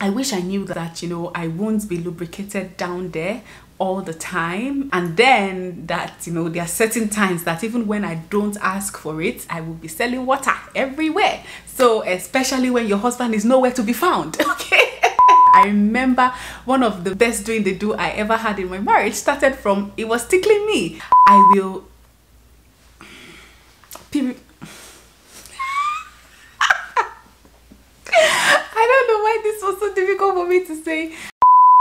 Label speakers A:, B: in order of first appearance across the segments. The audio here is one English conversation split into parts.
A: I wish I knew that, you know, I won't be lubricated down there all the time, and then that, you know, there are certain times that even when I don't ask for it, I will be selling water everywhere. So especially when your husband is nowhere to be found. Okay. I remember one of the best doing the do I ever had in my marriage started from, it was tickling me. I will I don't know why this was so difficult for me to say.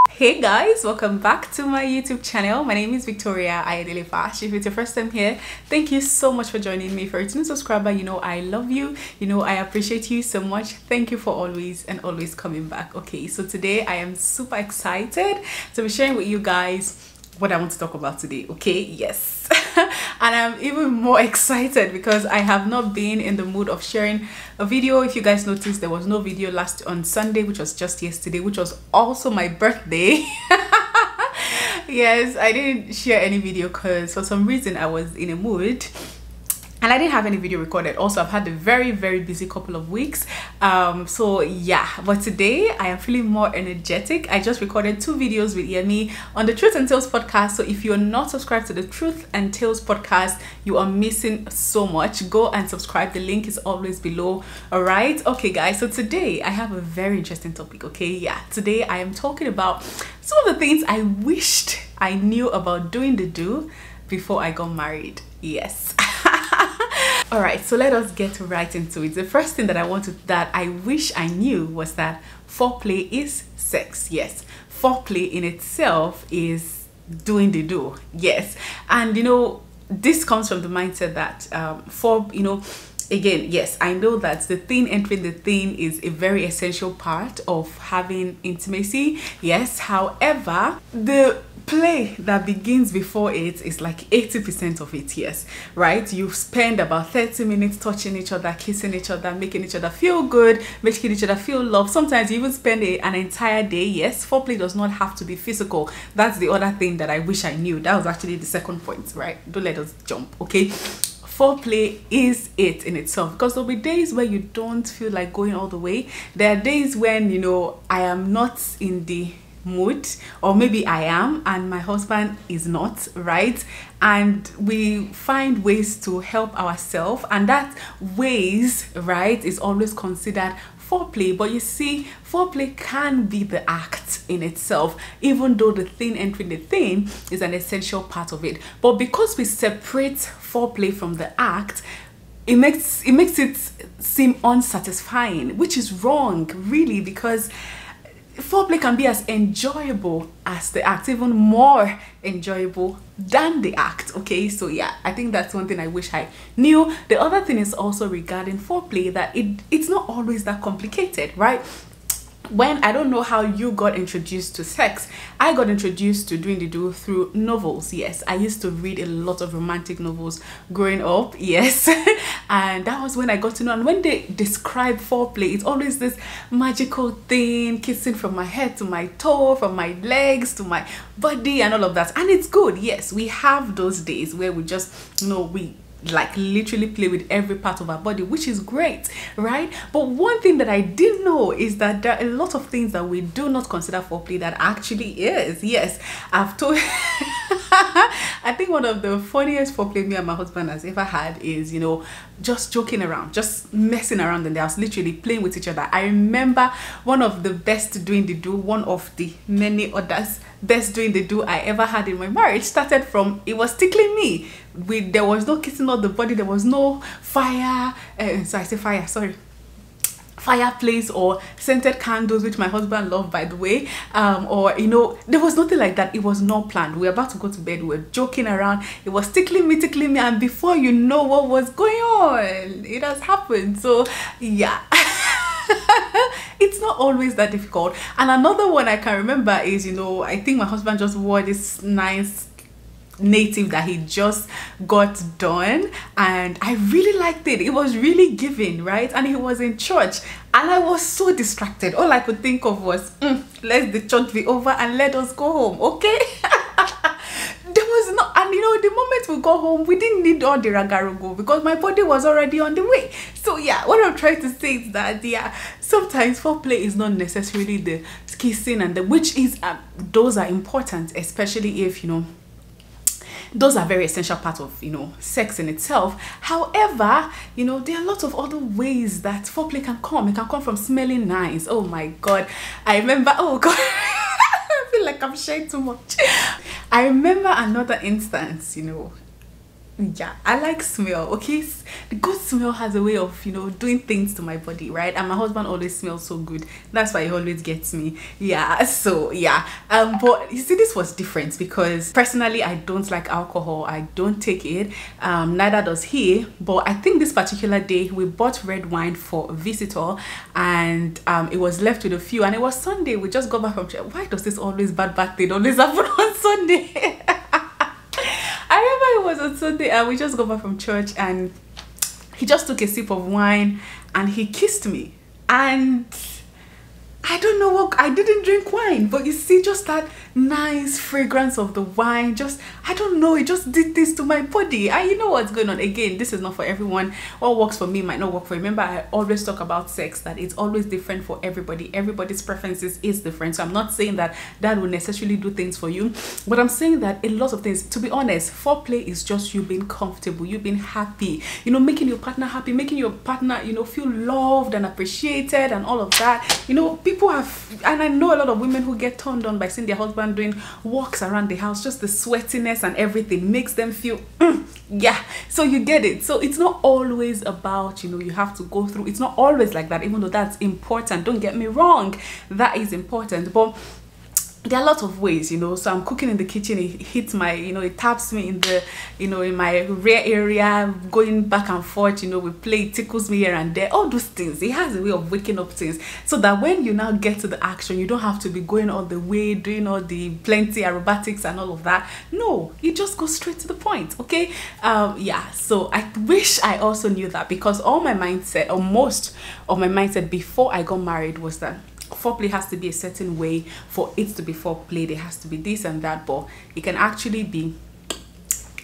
A: Hey guys, welcome back to my YouTube channel. My name is Victoria Ayadelefash. If it's your first time here, thank you so much for joining me. For a new subscriber, you know I love you, you know I appreciate you so much. Thank you for always coming back. Okay, so today I am super excited to be sharing with you guys what I want to talk about today. Okay, yes. And I'm even more excited because I have not been in the mood of sharing a video. If you guys noticed, there was no video on Sunday, which was just yesterday, which was also my birthday. Yes, I didn't share any video because for some reason I was in a mood and I didn't have any video recorded. Also, I've had a very busy couple of weeks. So yeah, but today I am feeling more energetic. I just recorded 2 videos with Yemi on the Truth and Tales podcast. So if you're not subscribed to the Truth and Tales podcast, you are missing so much. Go and subscribe. The link is always below. All right. Okay, guys. So today I have a very interesting topic. Okay. Yeah. Today I am talking about some of the things I wished I knew about doing the do before I got married. Yes. All right, so let us get right into it. The first thing that I wish I knew was that foreplay is sex. Yes, foreplay in itself is doing the do. Yes, and you know this comes from the mindset that again, yes, I know that the thing entering the thing is a very essential part of having intimacy. Yes, however, the play that begins before it is like 80% of it. Yes, right? You spend about 30 minutes touching each other, kissing each other, making each other feel good, making each other feel loved. Sometimes you even spend an entire day. Yes, foreplay does not have to be physical. That's the other thing that I wish I knew. That was actually the second point, right? Don't let us jump, okay? Foreplay is it in itself, because there'll be days where you don't feel like going all the way. There are days when, you know, I am not in the mood, or maybe I am and my husband is not, right? And we find ways to help ourselves, and that ways, right, is always considered foreplay. But you see, foreplay can be the act in itself, even though the thing entering the thing is an essential part of it. But because we separate foreplay from the act, it makes it seem unsatisfying, which is wrong, really, because foreplay can be as enjoyable as the act, even more enjoyable than the act. Okay, so yeah, I think that's one thing I wish I knew. The other thing is also regarding foreplay, that it's not always that complicated, right? When I don't know how you got introduced to sex, I got introduced to doing the do through novels. Yes, I used to read a lot of romantic novels growing up. Yes, and that was when I got to know. And when they describe foreplay, it's always this magical thing, kissing from my head to my toe, from my legs to my body, and all of that. And it's good. Yes, we have those days where we just, you know, we like literally play with every part of our body, which is great, right? But one thing that I didn't know is that there are a lot of things that we do not consider foreplay that actually is. Yes, I've told I think one of the funniest foreplay me and my husband has ever had is, you know, just joking around, just messing around in the house, literally playing with each other. I remember one of the best doing the do, one of the many others best doing the do I ever had in my marriage started from, it was tickling me. There was no kissing on the body, there was no fire, fireplace or scented candles, which my husband loved, by the way, or you know, there was nothing like that. It was not planned. We were about to go to bed, we were joking around, it was tickling me, and before you know what was going on, it has happened. So yeah. It's not always that difficult. And another one I can remember is, you know, I think my husband just wore this nice native that he just got done, and I really liked it. It was really giving, right? And he was in church and I was so distracted. All I could think of was let the church be over and let us go home, okay? There was no, and And the moment we got home, we didn't need all the ragarugo because my body was already on the way. So yeah, what I'm trying to say is that yeah, sometimes foreplay is not necessarily the kissing and the which is those are important, especially if those are very essential part of sex in itself. However, there are lots of other ways that foreplay can come. It can come from smelling nice. Oh my god, I remember, oh god, I feel like I'm sharing too much. I remember another instance. Yeah, I like smell. Okay, the good smell has a way of doing things to my body, right? And my husband always smells so good. That's why he always gets me. Yeah, so yeah, but you see, this was different because personally I don't like alcohol. I don't take it, neither does he. But I think this particular day we bought red wine for a visitor, and it was left with a few, and it was Sunday. We just got back from church. Why does this always bad thing always happen on Sunday? I remember it was on Sunday and we just got back from church, and he just took a sip of wine and he kissed me. And I don't know what, I didn't drink wine, but you see, just that nice fragrance of the wine, just, I don't know, it just did this to my body. And you know what's going on. Again, this is not for everyone. What works for me might not work for you. Remember, I always talk about sex, that it's always different for everybody. Everybody's preferences is different. So I'm not saying that that will necessarily do things for you, but I'm saying that a lot of things, to be honest, foreplay is just you being comfortable, you being happy, making your partner happy, making your partner, feel loved and appreciated and all of that. People have, and I know a lot of women who get turned on by seeing their husband doing walks around the house, just the sweatiness and everything makes them feel yeah, so you get it. So it's not always about you have to go through, it's not always like that, even though that's important. Don't get me wrong, that is important, but there are a lot of ways, so I'm cooking in the kitchen, it hits my, it taps me in the, in my rear area, going back and forth, we play, it tickles me here and there, all those things. It has a way of waking up things, so that when you now get to the action, you don't have to be going all the way, doing all the plenty aerobatics and all of that. No, you just go straight to the point, okay? Yeah, so I wish I also knew that, because all my mindset, or most of my mindset before I got married, was that foreplay has to be a certain way for it to be foreplay. There has to be this and that, but it can actually be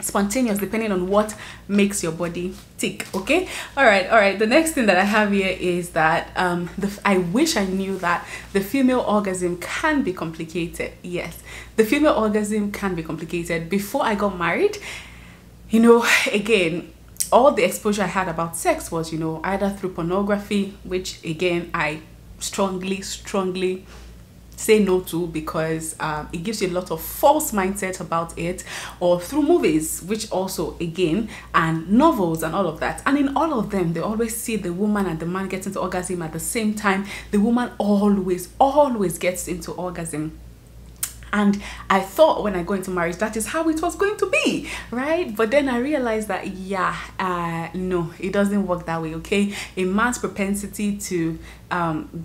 A: spontaneous depending on what makes your body tick. Okay, all right, the next thing that I have here is that I wish I knew that the female orgasm can be complicated. Yes, the female orgasm can be complicated. Before I got married, again, all the exposure I had about sex was either through pornography, which again I strongly say no to, because it gives you a lot of false mindset about it, or through movies, which also again, and novels and all of that. And in all of them, they always see the woman and the man get into orgasm at the same time. The woman always gets into orgasm. And I thought when I go into marriage, that is how it was going to be, right? But then I realized that, yeah, no, it doesn't work that way, okay? A man's propensity to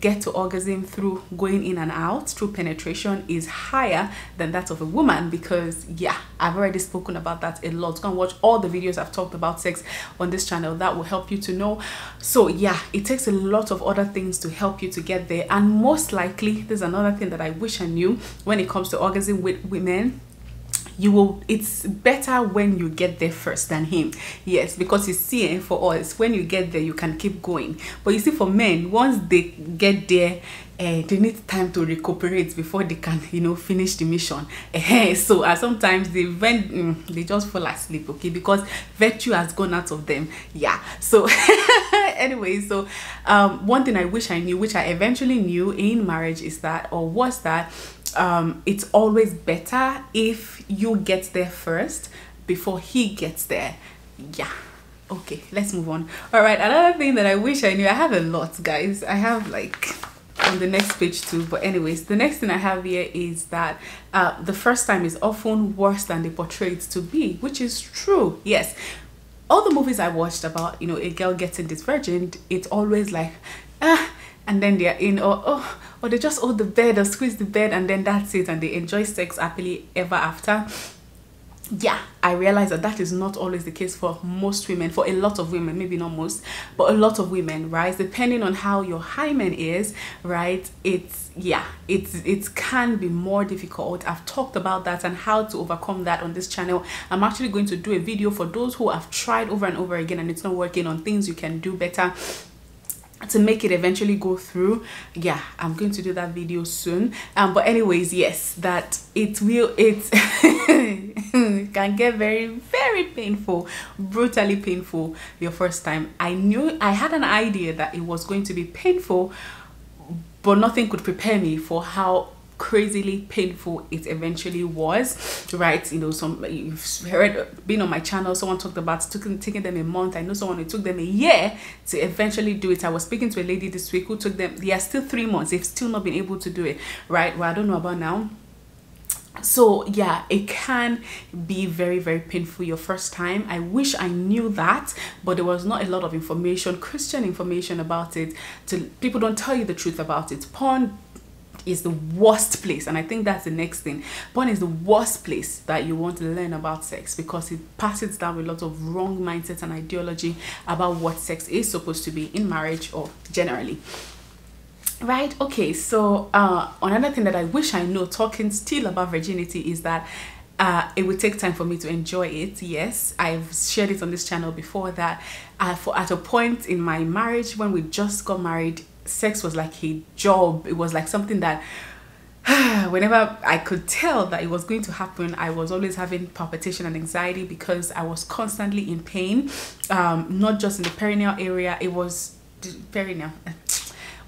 A: get to orgasm through going in and out, through penetration, is higher than that of a woman, because, yeah, I've already spoken about that a lot. Go and watch all the videos I've talked about sex on this channel. That will help you to know. So, yeah, it takes a lot of other things to help you to get there. And most likely, there's another thing that I wish I knew when it comes to orgasm with women. It's better when you get there first than him. Yes, because you see, for us, when you get there you can keep going, but you see, for men, once they get there, they need time to recuperate before they can finish the mission. So sometimes they just fall asleep, okay, because virtue has gone out of them. Yeah, so anyway, so one thing I wish I knew, which I eventually knew in marriage, is that, or was that, it's always better if you get there first before he gets there. Yeah, okay, let's move on. All right, another thing that I wish I knew, I have a lot, guys. I have like on the next page too, but anyways, the next thing I have here is that the first time is often worse than they portray it to be, which is true. Yes, all the movies I watched about a girl getting this virgin, it's always like and then they're in, or they just hold the bed or squeeze the bed, and then that's it, and they enjoy sex happily ever after. yeah, I realized that that is not always the case for most women, for a lot of women, maybe not most, but a lot of women, right? Depending on how your hymen is, right? It can be more difficult. I've talked about that and how to overcome that on this channel. I'm actually going to do a video for those who have tried over and over again and it's not working, on things you can do better to make it eventually go through. Yeah, I'm going to do that video soon. But anyways, yes, that it can get very, very painful, brutally painful your first time. I had an idea that it was going to be painful, but nothing could prepare me for how crazily painful it eventually was, right? You know, you've heard, been on my channel, someone talked about taking them a month. I know someone who took them a year to eventually do it. I was speaking to a lady this week who took them, they are still 3 months, they've still not been able to do it, right? Well, I don't know about now. So yeah, it can be very, very painful your first time. I wish I knew that, but there was not a lot of information, Christian information about it. People don't tell you the truth about it. Porn is the worst place, and I think that's the next thing. Porn is the worst place that you want to learn about sex, because it passes down a lot of wrong mindsets and ideology about what sex is supposed to be in marriage or generally. Right? Okay, so another thing that I wish I know, talking still about virginity, is that it would take time for me to enjoy it. Yes, I've shared it on this channel before that at a point in my marriage, when we just got married, sex was like a job. It was like something that whenever I could tell that it was going to happen, I was always having palpitation and anxiety, because I was constantly in pain, not just in the perineal area. It was perineal,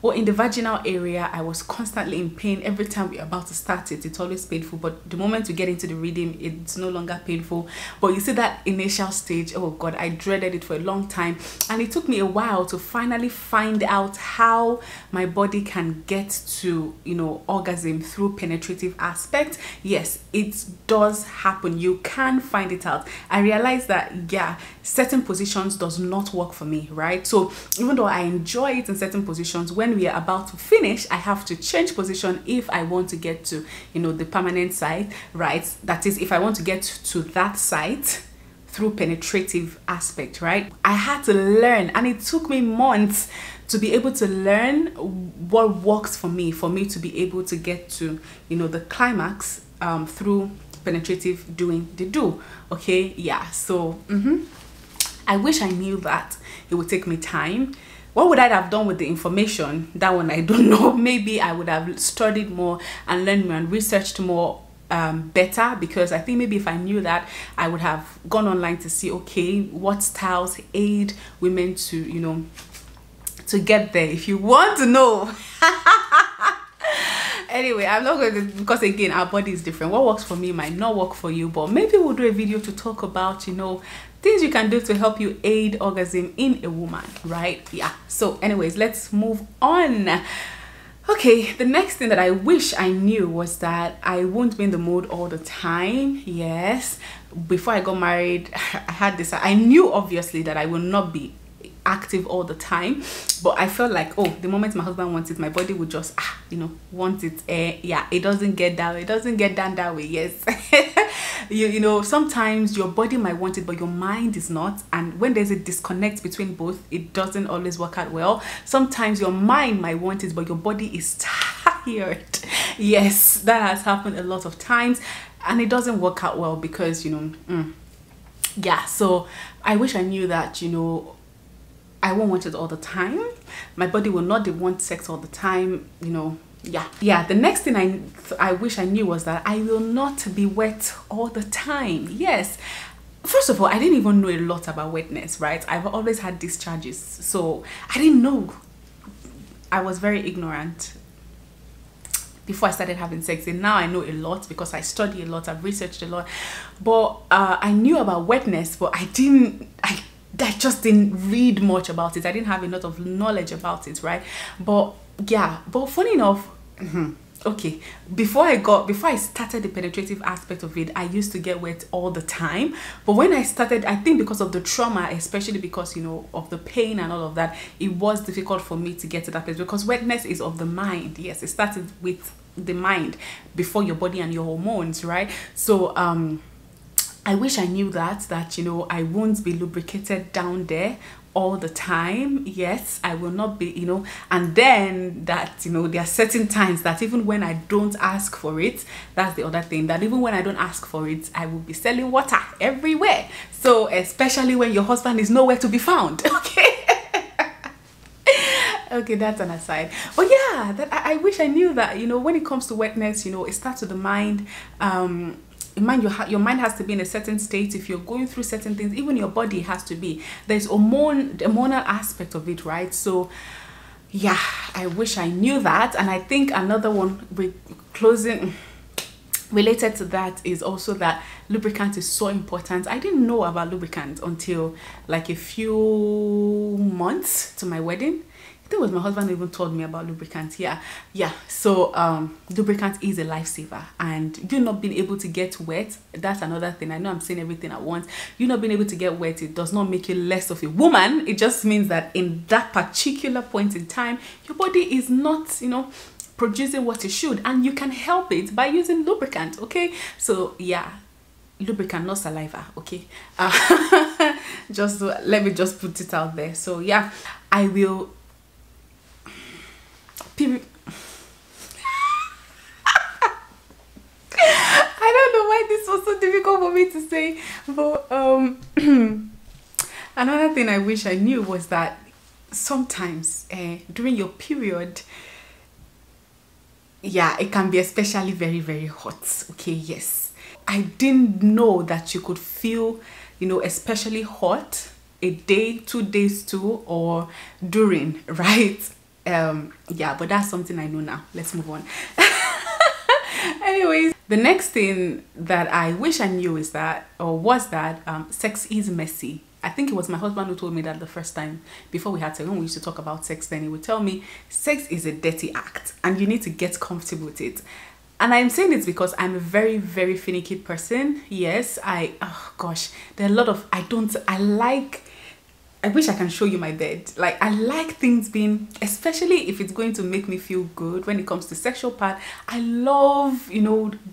A: or in the vaginal area. I was constantly in pain. Every time we're about to start it, it's always painful, but the moment we get into the rhythm, it's no longer painful. But you see, that initial stage, oh god, I dreaded it for a long time, and it took me a while to finally find out how my body can get to, you know, orgasm through penetrative aspect. Yes, it does happen. You can find it out. I realized that, yeah, certain positions does not work for me, right? So even though I enjoy it in certain positions, when we are about to finish, I have to change position if I want to get to, you know, the permanent site, right? That is, if I want to get to that site through penetrative aspect, right? I had to learn, and it took me months to be able to learn what works for me to be able to get to, you know, the climax through penetrative doing the do. Okay, yeah. So I wish I knew that it would take me time. What would I have done with the information? That one I don't know. Maybe I would have studied more and learned more and researched more better, because I think maybe if I knew that, I would have gone online to see, okay, what styles aid women to, you know, to get there. If you want to know. Anyway, I'm not going to, because again, our body is different. What works for me might not work for you, but maybe we'll do a video to talk about, you know, things you can do to help you aid orgasm in a woman, right? Yeah. So anyways, let's move on. Okay, the next thing that I wish I knew was that I won't be in the mood all the time. Yes, before I got married, I had this, I knew obviously that I will not be active all the time, but I felt like, oh, the moment my husband wants it, my body would just you know, want it. Yeah, it doesn't get down, it doesn't get done that way. Yes. you know, sometimes your body might want it, but your mind is not, and when there's a disconnect between both, it doesn't always work out well. Sometimes your mind might want it, but your body is tired. Yes, that has happened a lot of times, and it doesn't work out well, because, you know, yeah. So I wish I knew that, you know, I won't want it all the time. My body will not want sex all the time, you know. Yeah. The next thing I wish I knew was that I will not be wet all the time. Yes. First of all, I didn't even know a lot about wetness, right? I've always had discharges, so I didn't know. I was very ignorant before I started having sex, and now I know a lot because I study a lot, I've researched a lot. But I knew about wetness, but I just didn't read much about it. I didn't have a lot of knowledge about it, right? But yeah, but funny enough, okay, before I started the penetrative aspect of it, I used to get wet all the time. But when I started, I think because of the trauma, especially because, you know, of the pain and all of that, it was difficult for me to get to that place, because wetness is of the mind. Yes, it started with the mind before your body and your hormones, right? So I wish I knew that I won't be lubricated down there all the time. Yes, I will not be, and then that, there are certain times that even when I don't ask for it, that's the other thing, that even when I don't ask for it, I will be selling water everywhere. So especially when your husband is nowhere to be found. Okay. Okay, that's an aside. But yeah, that I wish I knew that, when it comes to wetness, it starts with the mind. Your mind has to be in a certain state. If you're going through certain things, even your body has to be. There's hormonal aspect of it, right? So yeah, I wish I knew that. And I think another one with closing related to that is also that lubricant is so important. I didn't know about lubricant until like a few months to my wedding. I think it was my husband who even told me about lubricant. Yeah. So lubricant is a lifesaver, and you not being able to get wet, that's another thing. I know I'm saying everything at once. You not being able to get wet, it does not make you less of a woman. It just means that in that particular point in time, your body is not, producing what it should, and you can help it by using lubricant. Okay, so yeah, lubricant, not saliva. Okay. Let me just put it out there. So yeah, I will I don't know why this was so difficult for me to say, but another thing I wish I knew was that sometimes during your period, yeah, it can be especially very, very hot. Okay, yes, I didn't know that you could feel, especially hot a day, 2 days too, or during, right? Yeah, but that's something I know now. Let's move on. Anyways, the next thing that I wish I knew is that, or was that, sex is messy. I think it was my husband who told me that the first time before we had sex. When we used to talk about sex, then he would tell me sex is a dirty act and you need to get comfortable with it. And I'm saying this because I'm a very, very finicky person. Yes, oh gosh, there are a lot of, I wish I can show you my bed. Like, I like things being, especially if it's going to make me feel good when it comes to sexual part. I love,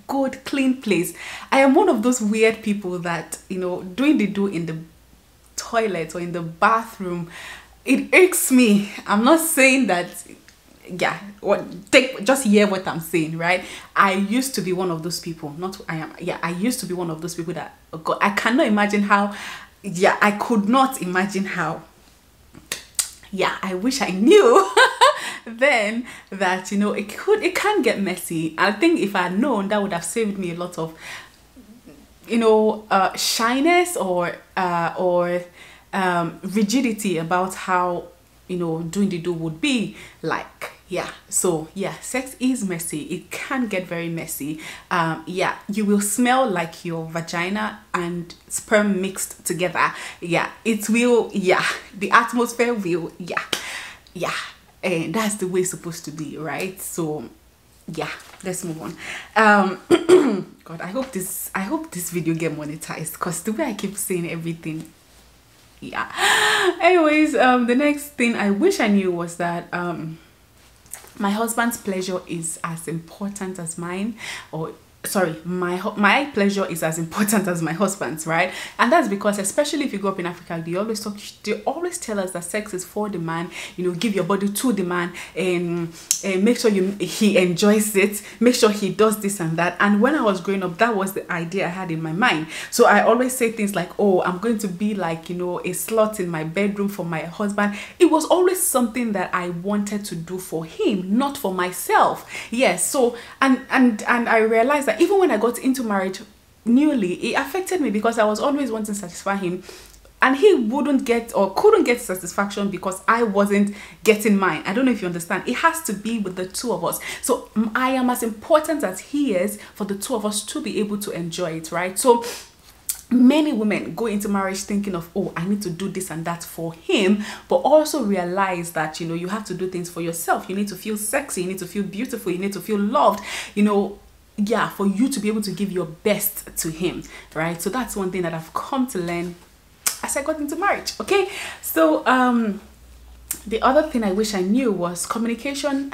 A: good, clean place. I am one of those weird people that, doing the do in the toilet or in the bathroom, it irks me. I'm not saying that, yeah, just hear what I'm saying, right? I used to be one of those people. I used to be one of those people that, oh God, I cannot imagine how. Yeah, I could not imagine how. Yeah, I wish I knew then that, it can get messy. I think if I had known, that would have saved me a lot of, shyness or rigidity about how, doing the do would be like. Yeah, so yeah, sex is messy. It can get very messy. Yeah, you will smell like your vagina and sperm mixed together. Yeah, it will. Yeah, the atmosphere will. Yeah, and that's the way it's supposed to be, right? So yeah, let's move on. God, I hope this video get monetized, because the way I keep saying everything. Yeah. Anyways, the next thing I wish I knew was that my husband's pleasure is as important as mine, or sorry, my pleasure is as important as my husband's, right? And that's because, especially if you grow up in Africa, they always tell us that sex is for the man. Give your body to the man, and make sure he enjoys it, make sure he does this and that. And when I was growing up, that was the idea I had in my mind. So I always say things like, oh, I'm going to be like, a slut in my bedroom for my husband. It was always something that I wanted to do for him, not for myself. Yes. So and I realized that even when I got into marriage newly, it affected me, because I was always wanting to satisfy him, and he wouldn't get or couldn't get satisfaction because I wasn't getting mine. I don't know if you understand. It has to be with the two of us. So I am as important as he is for the two of us to be able to enjoy it, right? So many women go into marriage thinking of, oh, I need to do this and that for him, but also realize that, you have to do things for yourself. You need to feel sexy, you need to feel beautiful, you need to feel loved, yeah, for you to be able to give your best to him, right? So that's one thing that I've come to learn as I got into marriage. Okay, so the other thing I wish I knew was communication.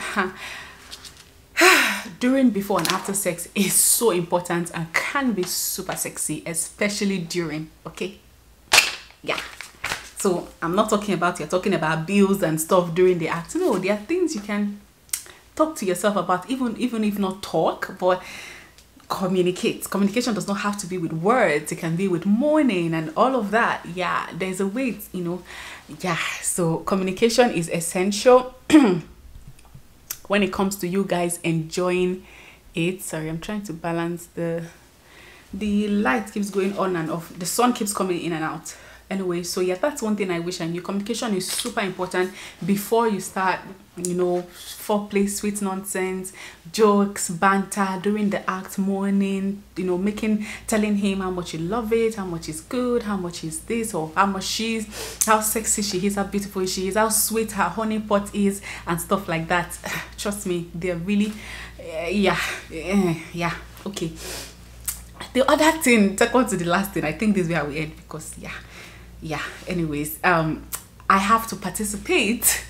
A: during, before and after sex is so important and can be super sexy, especially during. Okay, yeah. So I'm not talking about, you're talking about bills and stuff during the act. No, there are things you can talk to yourself about, even if not talk, but communicate. Communication does not have to be with words. It can be with moaning and all of that. Yeah, there's a way, you know. Yeah, so communication is essential when it comes to you guys enjoying it. Sorry, I'm trying to balance the light keeps going on and off. The sun keeps coming in and out. Anyway, so yeah, that's one thing I wish I knew. Communication is super important before you start, you know, foreplay, sweet nonsense, jokes, banter during the act, morning, you know, telling him how much you love it, how much is good, how much is this, or how much she's, how sexy she is, how beautiful she is, how sweet her honey pot is, and stuff like that. Trust me, they're really, yeah, okay. The other thing, second to the last thing, I think this is where we end, because yeah, anyways, I have to participate.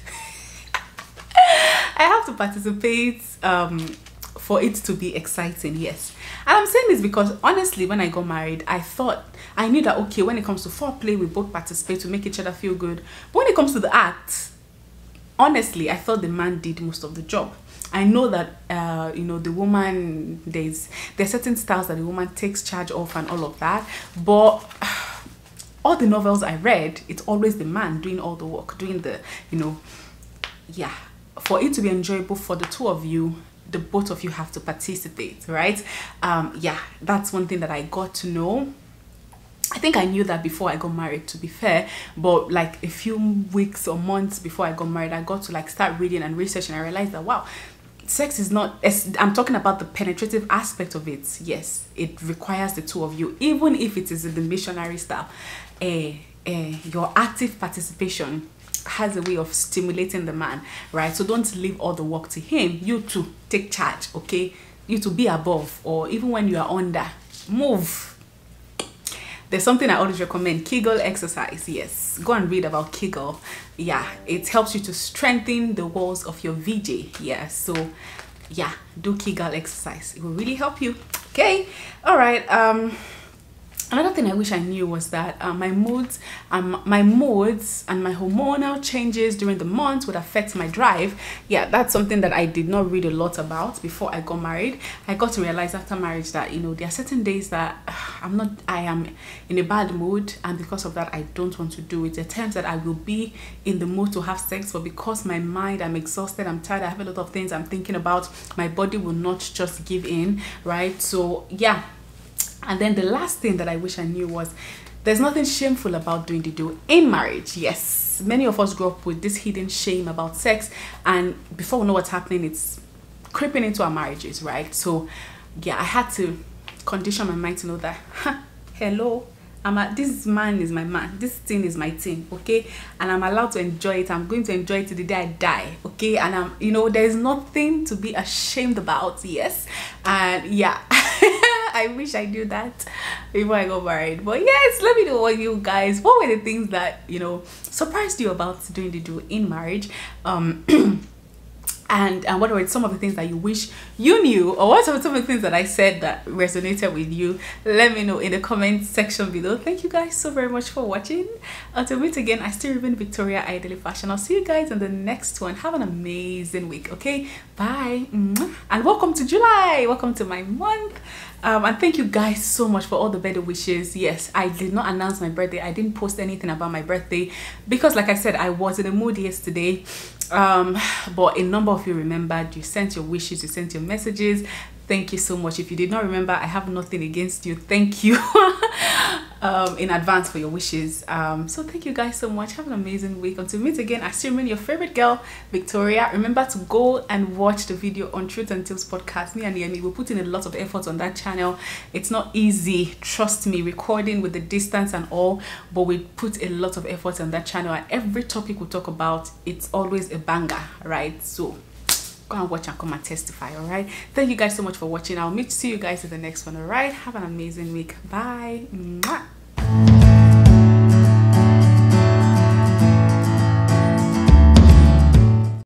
A: I have to participate for it to be exciting. Yes, and I'm saying this because honestly, when I got married, I knew that, okay, when it comes to foreplay, we both participate to make each other feel good. But when it comes to the act, honestly, I thought the man did most of the job. I know that you know, the woman, there's certain styles that the woman takes charge of and all of that, but all the novels I read, it's always the man doing all the work, doing the, you know, yeah. For it to be enjoyable for the two of you, the both of you have to participate, right? Yeah, that's one thing that I got to know. I think I knew that before I got married, to be fair, but like a few weeks or months before I got married, I got to like start reading and researching, and I realized that, wow, sex is not, I'm talking about the penetrative aspect of it. Yes, it requires the two of you, even if it is in the missionary style. Your active participation has a way of stimulating the man, right? So don't leave all the work to him. You two take charge, okay? You to be above, or even when you are under, move. There's something I always recommend, Kegel exercise. Yes, go and read about Kegel. Yeah, it helps you to strengthen the walls of your VJ. Yeah, so yeah, do Kegel exercise. It will really help you. Okay, all right. Another thing I wish I knew was that my moods and my hormonal changes during the month would affect my drive. Yeah, that's something that I did not read a lot about before I got married. I got to realize after marriage that, you know, there are certain days that I am in a bad mood, and because of that I don't want to do it. There are times that I will be in the mood to have sex, but because my mind, I'm exhausted, I'm tired, I have a lot of things I'm thinking about, my body will not just give in, right? So yeah. And then the last thing that I wish I knew was there's nothing shameful about doing the do in marriage. Yes, many of us grew up with this hidden shame about sex, and before we know what's happening, it's creeping into our marriages, right? So yeah, I had to condition my mind to know that, hello, this man is my man, this thing is my thing, okay? And I'm allowed to enjoy it. I'm going to enjoy it to the day I die, okay? And I'm, you know, there's nothing to be ashamed about. Yes, and yeah. I wish I knew that before I got married. But yes, let me know what you guys, what were the things that, you know, surprised you about doing the do in marriage, and what were some of the things that you wish you knew, or what are some of the things that I said that resonated with you? Let me know in the comment section below. Thank you guys so very much for watching. Until we meet again, I still remain Victoria Ideally Fashion. I'll see you guys in the next one. Have an amazing week. Okay, bye. And welcome to July, welcome to my month. And thank you guys so much for all the birthday wishes. Yes, I did not announce my birthday. I didn't post anything about my birthday because, like I said, I was in a mood yesterday. But a number of you remembered. You sent your wishes, you sent your messages. Thank you so much. If you did not remember, I have nothing against you. Thank you in advance for your wishes. So thank you guys so much. Have an amazing week. Until we meet again, I still remain your favorite girl, Victoria. Remember to go and watch the video on Truth and Tales podcast. Me and Yemi, we put in a lot of effort on that channel. It's not easy, trust me, recording with the distance and all, but we put a lot of effort on that channel, and every topic we talk about, it's always a banger, right? So go and watch and come and testify. All right, thank you guys so much for watching. I'll see you guys in the next one. All right, have an amazing week. Bye. Mwah.